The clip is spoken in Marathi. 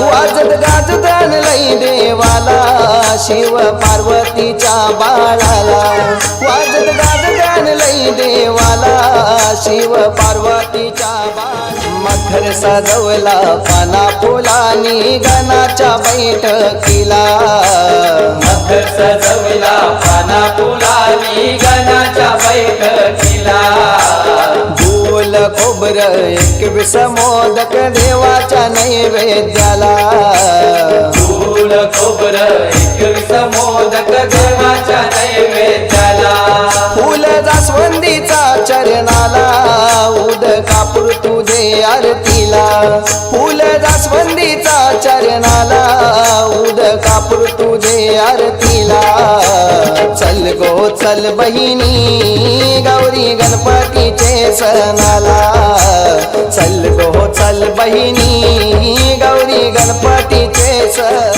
वाजत गाजत आणलंय देवाला शिव पार्वतीच्या बाळाला वाजत गाजत आणलंय देवाला शिव पार्वतीच्या बाळाला मखर सजवला पाना फुलानी गणाच्या बैठकीला मखर सजवला पाना फुलानी गणाच्या बैठकीला फूल खोबर 21 मोदक देवाच्या नैवेद्याला फूल खोबर 21 मोदक देवाच्या नैवेद्याला फूल जास्वंदीचा चरणाला उदकापूर तुझे आरतीला फूल जास्वंदीचा चरणाला उदकापूर तुझे आरतीला चल गो चल बहिणी गौरी गणपतीचे सणाला चल गो चल बहिणी गौरी गणपतीचे सण